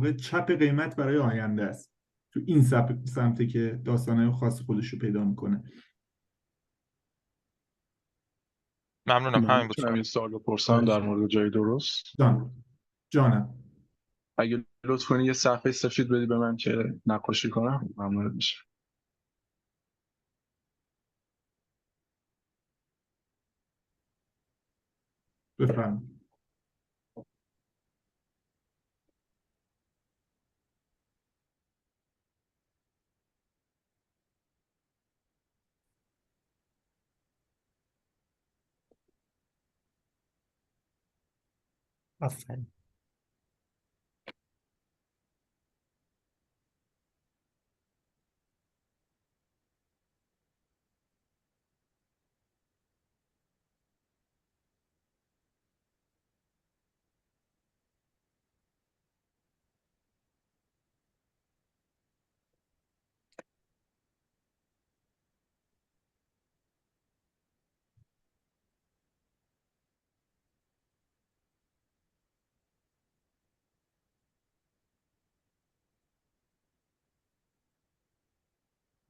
واقع چپ قیمت برای آینده است. تو این سمته که داستانهای خاص خودش رو پیدا میکنه. ممنونم، من همین بود میتونم سوال. یه سوال بپرسم در مورد جای درست؟ جانم. اگه لطف کنی یه صفحه سفید بدی به من که نقاشی کنم ممنون میشه. بفرمایید. آفرین.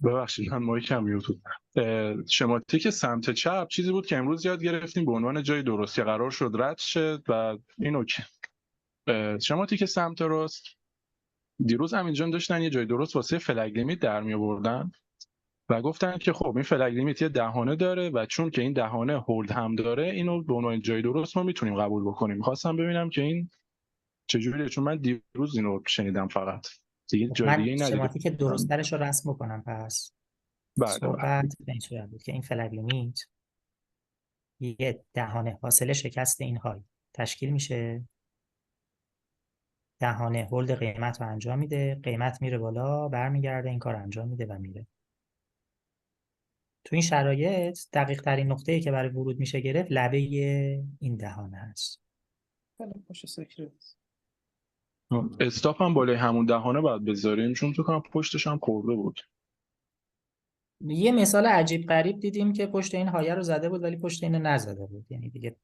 ببخشید من مایکم میوت بود. شماتیک سمت چپ چیزی بود که امروز یاد گرفتیم به عنوان جای درست که قرار شد رد شه و این اوکی. شماتیک سمت راست دیروز همینجا داشتن یه جای درست واسه فلگ لیمیت در می آوردن و گفتن که خب این فلگ لیمیت یه دهانه داره و چون که این دهانه هولد هم داره اینو به عنوان جای درست ما میتونیم قبول بکنیم. خواستم ببینم که این چجوریه چون من دیروز اینو شنیدم فقط دیگه جای دیگه من ای ندیدم. شماتیک درست‌ترش رو رسم بکنم. پس بله صحبت به این صورت بود که این فلگ لیمیت یه دهانه حاصل شکست این های تشکیل میشه، دهانه هولد قیمت رو انجام میده، قیمت میره بالا، برمیگرده این کار انجام میده و میره. تو این شرایط دقیق ترین نقطه‌ای که برای ورود میشه گرفت لبه این دهانه هست. استاپ هم بالای همون دهانه باید بذاریم چون تو کنم پشتش هم خورده بود. یه مثال عجیب غریب دیدیم که پشت این هایه رو زده بود ولی پشت اینو نزده بود، یعنی دیگه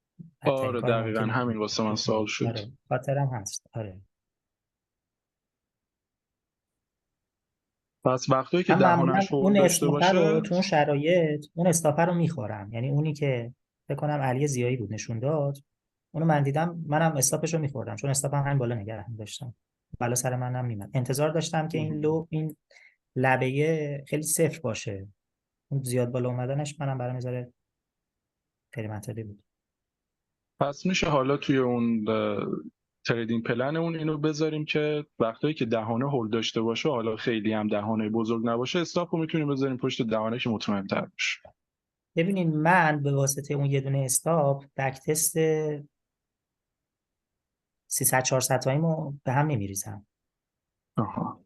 بدترین آره کار دقیقاً ممکن همین بود. واسه من سوال شد. آره خاطرم هست. آره پس وقتایی که من معمولا دهانش هول اون داشته استاپه رو باشه تو اون شرایط اون استاپه رو میخورم، یعنی اونی که فکر کنم علی زیایی بود نشون داد، اونو من دیدم، منم استاپش رو میخوردم چون استاپم همین بالا نگه داشتم، بالا سر منم میمد. انتظار داشتم که این لبه خیلی صفر باشه، اون زیاد بالا اومدنش منم برام میذاره خیلی منطقی بود. پس میشه حالا توی اون تریدینگ پلن اون اینو بذاریم که وقتایی که دهانه هول داشته باشه حالا خیلی هم دهانه بزرگ نباشه استاپ رو میتونیم بذاریم پشت دهانه که مطمئن تر باشه. ببینید من به واسطه اون یه دونه استاپ بک تست 300 400 تاییمو به هم نمیریزم. آها.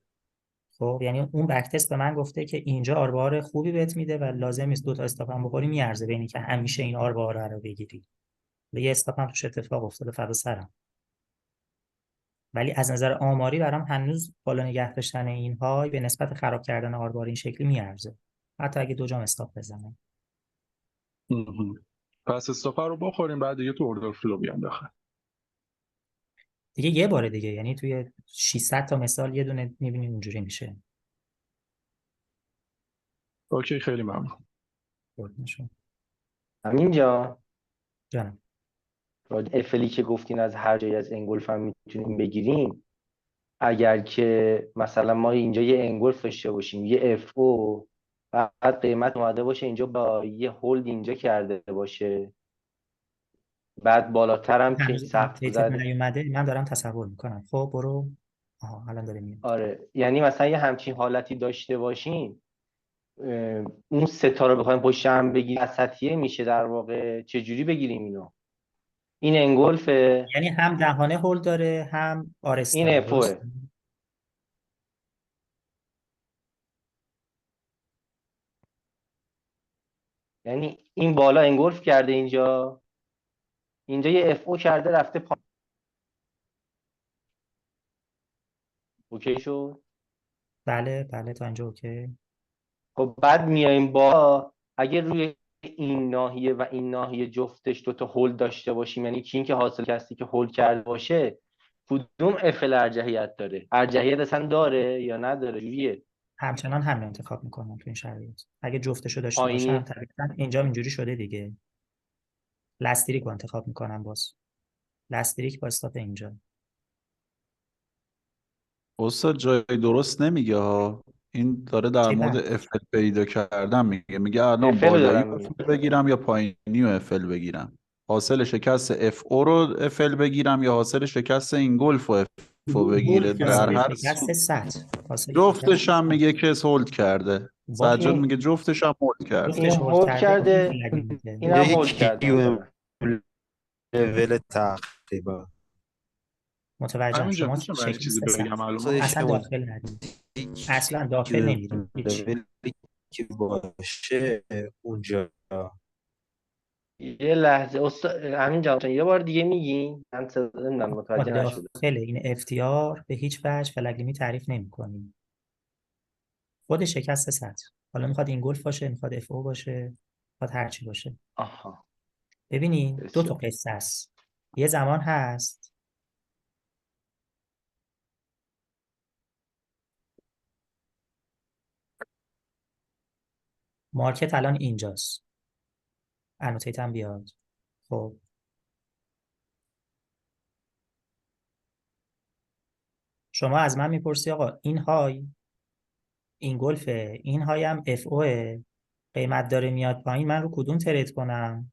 خب یعنی اون بک تست به من گفته که اینجا آر خوبی بهت میده و لازم نیست دو تا استاپ هم بخوری، میارزه بینی که همیشه این آر رو بگیری. یه استاپ هم توش اتفاق افتاده فدا سرم، ولی از نظر آماری برام هنوز بالا نگه داشتن این های به نسبت خراب کردن آر این شکلی میارزه، حتی اگه دو جام استاپ بزنم. پس استاپ رو بخوریم بعد دیگه تو اوردر فلو بیام داخل دیگه یه بار دیگه، یعنی توی 600 تا مثال یه دونه میبینیم اونجوری میشه. اوکی خیلی ممنون. قربونشون. همینجا جانم. افلی که گفتین از هر جایی از انگلف هم میتونیم بگیریم، اگر که مثلا ما اینجا یه انگلف داشته باشیم یه اف او بعد قیمت اومده باشه اینجا با یه هولد اینجا کرده باشه بعد بالاتر هم که هنوز سقف دیتا زده. نیومده، من دارم تصور میکنم. خب برو. آها الان داره میاد. آره یعنی مثلا یه همچین حالتی داشته باشیم اون ستا رو بخوایم پشت هم بگیریم وسطیه میشه در واقع. چجوری بگیریم اینو؟ این انگلفه، یعنی هم دهانه هول داره هم آرس این داره، افوه. درست؟ یعنی این بالا انگلف کرده اینجا یه اف او کرده رفته اوکی شد. بله بله تا اینجا اوکی. خب بعد میایم با اگه روی این ناحیه و این ناحیه جفتش دوتا هولد داشته باشیم، یعنی این که حاصل کسی که هولد کرده باشه کدوم افل ارجحیت داره؟ ارجحیت اصلا داره یا نداره؟ جوریه همچنان همین انتخاب میکنم تو این شرایط. اگه جفتشو داشته باشم پایینی طبیعتا اینجا اینجوری شده دیگه. لستریک رو انتخاب میکنم باز. لستریک با استاپ اینجا. استاد جای درست نمیگه ها. این داره در چی مورد بر؟ افل پیدا کردن میگه الان افل رو بالایی دارم رو میگم. افل بگیرم یا پایینی رو افل بگیرم، حاصل شکست اف او رو افل بگیرم یا حاصل شکست این گلف رو اف او بگیره. هولد در حاصل کرده. هر شکست صورت سطح. حاصل شکست جفتش هم میگه که هولد کرده. باشه. سجاد این میگه جفتش هم هولد کرده. جفتش این هولد هولد کرده این کرده، فلگ لیمیته. این هم هولد یکی کرده مثلا. لول تقریبا متوجهم. همینجا شما میشه من یه چیزی شکست سطح بگم الان؟ خودش اصلا داخل نرید. اصلا داخل نمیریم هیچ. لولی که باشه اونجا یه لحظه همین جان یه بار دیگه میگین؟ من نمیدونم ما متوجه نشدم. داخل این افتیار به هیچ وجه فلگ لیمیت تعریف نمی‌کنیم. خود شکست سطح. حالا میخواد این گلف باشه، میخواد اف او باشه، میخواد هر چی باشه. آها ببینین دو تا بسیار قصه است. یه زمان هست مارکت الان اینجاست. انوتیت هم بیاد. خب شما از من میپرسی آقا این های، این گلفه، این های هم اف اوه، قیمت داره میاد پایین، من رو کدوم ترید کنم؟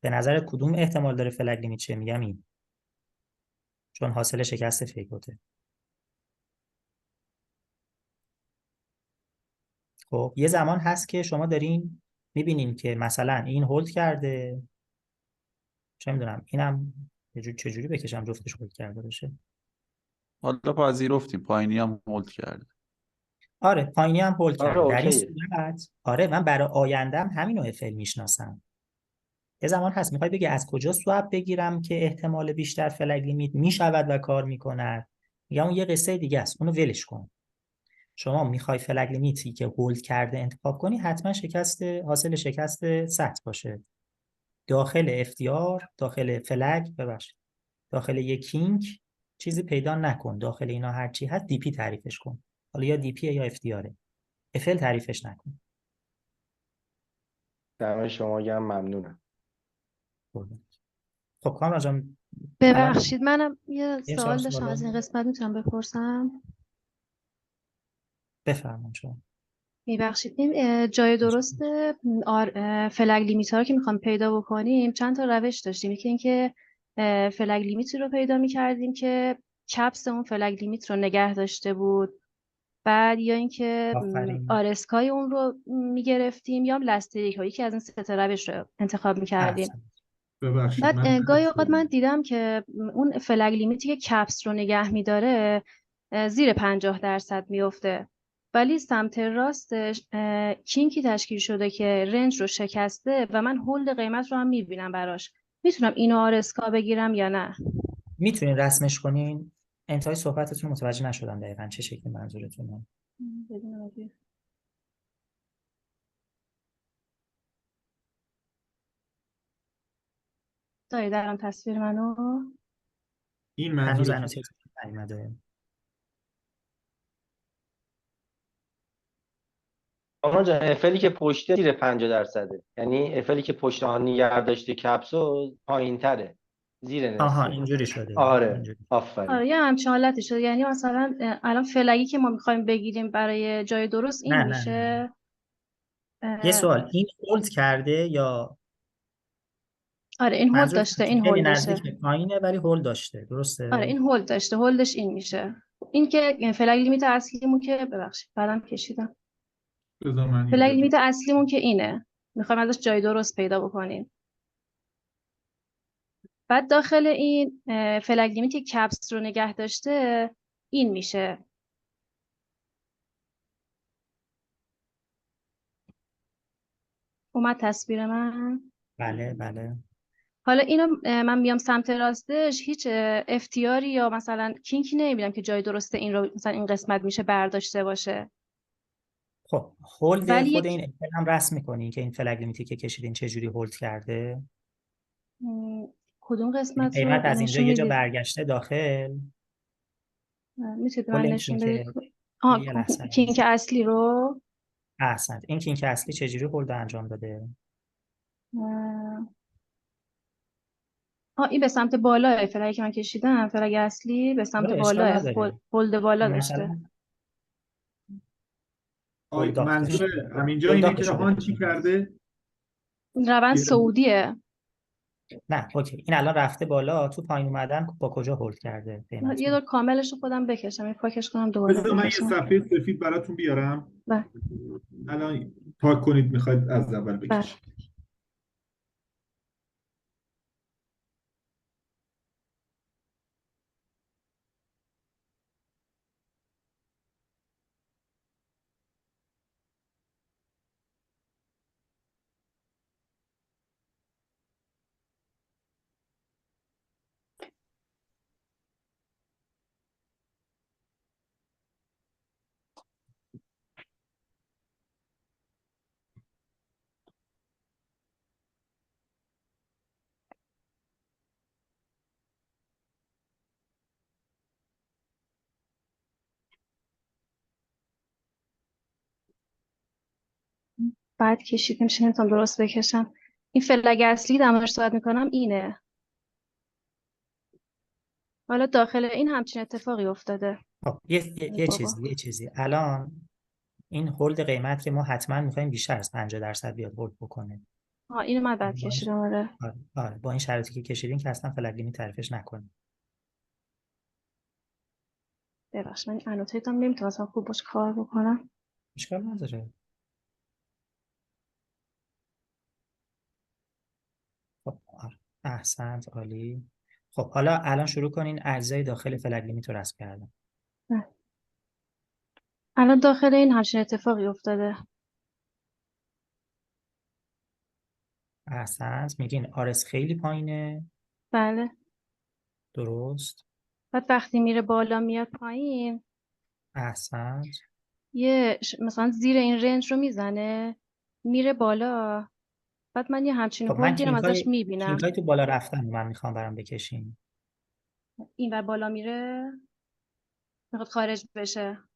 به نظر کدوم احتمال داره فلگ لیمیت شه؟ میگم این، چون حاصل شکست فیکوته. خب یه زمان هست که شما دارین میبینین که مثلا این هولد کرده، چه میدونم اینم چجوری بکشم جفتش هولد کرده باشه. حالا پذیرفتیم پایینی هم هولد کرده. آره پایینی هم هولد آره کرده. در این اوکیه. صورت آره من برای آیندهم همینو افل میشناسم. یه زمان هست میخوای بگی از کجا سواب بگیرم که احتمال بیشتر فلگ لیمیت میشود و کار میکند، میگم اون یه قصه دیگه است، اونو ولش کن. شما میخوای فلگ لیمیتی که هولد کرده انتخاب کنی، حتما حاصل شکست سطح باشه. داخل FTR، داخل فلگ ببخشید، داخل یک کینگ چیزی پیدا نکن. داخل اینا هر چی هست DP تعریفش کن. حالا یا DP یا FTR. FL تعریفش نکن. دم شما گرم، ممنونم. خب کامران جان الان ببخشید منم یه این شما سوال داشتم سوالا از این قسمت، میتونم بپرسم؟ بفرمایید شما. میبخشید این جای درست فلگ لیمیت ها رو که میخوام پیدا بکنیم چند تا روش داشتیم. یکی اینکه فلگ لیمیت رو پیدا میکردیم که کپس اون فلگ لیمیت رو نگه داشته بود، بعد یا اینکه آفرین. آرسکای اون رو میگرفتیم یا لستریک ها. یکی از این سه تا روش رو انتخاب میکردیم. ببخشید بعد من گاهی اوقات من دیدم که اون فلگ لیمیتی که کپس رو نگه میداره زیر 50% میفته، ولی سمت راستش کینکی تشکیل شده که رنج رو شکسته و من هولد قیمت رو هم میبینم براش. میتونم اینو آرسکا بگیرم یا نه؟ میتونین رسمش کنین؟ انتهای صحبتتون متوجه نشدم دقیقاً چه شکلی منظورتونه. بدون آبی. داری درم تصویر منو؟ این هنوز منظورتون انوتیت نیومده. آقا جان افلی که پشت زیر 50%، یعنی افلی که پشت آن نگه داشته کپسول پایین تره، زیر آها نصفه. اینجوری شده. آره اینجوری. آفرین. آره یه همچین حالتی شده. یعنی مثلا الان فلگی که ما میخوایم بگیریم برای جای درست نه این نه نه. میشه. یه سوال، این هولد کرده یا آره این هولد منظور داشته، این خیلی هولدشه. نزدیک به پایینه ولی هولد داشته، آره درسته؟ این هولد داشته، هولدش این میشه. این که فلگ لیمیت اصلیمون که ببخشید بعدم کشیدم. بذار من فلگ اینجا لیمیت اصلیمون که اینه، میخوایم ازش جای درست پیدا بکنیم. بعد داخل این فلگ لیمیت که کپس رو نگه داشته این میشه. اومد تصویر من؟ بله بله. حالا اینو من بیام سمت راستش هیچ افتیاری یا مثلا کینکی نمیبینم که جای درسته این رو مثلا این قسمت میشه برداشته باشه. خب هولد ولی خود یک این اپل هم رسم میکنین که این فلگ لیمیتی که کشیدین چه جوری هولد کرده؟ کدوم قسمت قیمت رو از اینجا نشون یه جا میدید؟ برگشته داخل. میتونید کل من این نشون کینک بدید؟ آه یه لحظه کینک اصلی رو. احسنت. این کینک اصلی چجوری هولد انجام داده؟ این به سمت بالا فلگی که من کشیدم، فلگ اصلی به سمت آره اشکال بالا نداره. هولد بالا داشته. مثلا هولد منظور داشته. همینجا اینه که هولداکشو هانچی بکشیم. کرده روند سعودیه. نه اوکی، این الان رفته بالا، تو پایین اومدن با کجا هولد کرده قیمت یه رو؟ دور کاملش رو خودم بکشم، یه پاکش کنم دوباره بذار من یه بکشم. صفحه سفید براتون بیارم. بله. الان پاک کنید، میخواید از اول بله. بکشید. بعد کشید میشه، نمیتونم درست بکشم. این فلگ اصلی که در صحبت میکنم اینه. حالا داخل این همچین اتفاقی افتاده. خب یه بابا. چیزی الان این هولد قیمت که ما حتما میخوایم بیشتر از 50% بیاد هولد بکنه. اینو من بعد با این کشیدم. آره. آره با این شرایطی که کشیدین که اصلا فلگ لیمیت تعریفش نکنیم. ببخشید من انوتیتم نمیتونم اصلا خوب باش کار بکنم. اشکال نداره. خب احسنت، عالی. خب حالا الان شروع کنین اجزای داخل فلگ لیمیت رو رسم کردن. الان داخل این همچین اتفاقی افتاده. احسنت. میگین آرس خیلی پایینه. بله. درست. بعد وقتی میره بالا میاد پایین، احسنت. مثلا زیر این رنج رو میزنه میره بالا. بعد من یه همچین خب من هولدی رو ازش میبینم. کینکای تو بالا رفتن من میخوام برام بکشین. این ور بالا میره، میخواد خارج بشه.